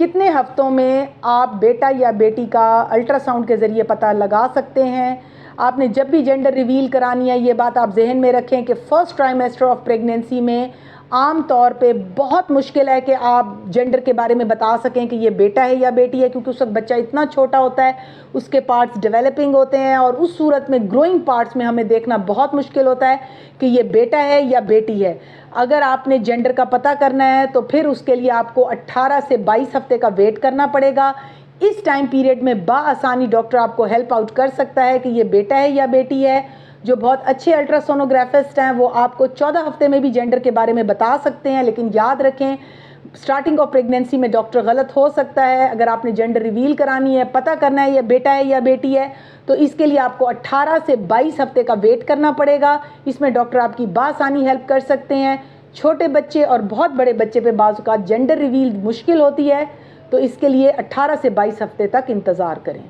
کتنے ہفتوں میں آپ بیٹا یا بیٹی کا الٹرا ساؤنڈ کے ذریعے پتہ لگا سکتے ہیں؟ آپ نے جب بھی جینڈر ریویل کرانی ہے یہ بات آپ ذہن میں رکھیں کہ فرسٹ ٹرائمیسٹر آف پریگنینسی میں عام طور پہ بہت مشکل ہے کہ آپ جینڈر کے بارے میں بتا سکیں کہ یہ بیٹا ہے یا بیٹی ہے، کیونکہ اس وقت بچہ اتنا چھوٹا ہوتا ہے، اس کے پارٹس ڈیولپنگ ہوتے ہیں، اور اس صورت میں گروئنگ پارٹس میں ہمیں دیکھنا بہت مشکل ہوتا ہے کہ یہ بیٹا ہے یا بیٹی ہے۔ اگر آپ نے جینڈر کا پتہ کرنا ہے تو پھر اس کے لیے آپ کو 18 سے 22 ہفتے کا ویٹ کرنا پڑے گا۔ اس ٹائم پیریڈ میں بآسانی ڈاکٹر آپ کو ہیلپ آؤٹ کر سکتا ہے کہ یہ بیٹا ہے یا بیٹی ہے۔ جو بہت اچھے الٹرا سونوگرافسٹ ہیں وہ آپ کو 14 ہفتے میں بھی جینڈر کے بارے میں بتا سکتے ہیں، لیکن یاد رکھیں سٹارٹنگ آف پریگنینسی میں ڈاکٹر غلط ہو سکتا ہے۔ اگر آپ نے جینڈر ریویل کرانی ہے، پتہ کرنا ہے یہ بیٹا ہے یا بیٹی ہے، تو اس کے لیے آپ کو 18 سے 22 ہفتے کا ویٹ کرنا پڑے گا۔ اس میں ڈاکٹر آپ کی بآسانی ہیلپ کر سکتے ہیں۔ چھوٹے بچے اور بہت بڑے بچے پہ بعض اوقات جینڈر ریویل مشکل ہوتی ہے، تو اس کے لیے 18 سے 22 ہفتے تک انتظار کریں۔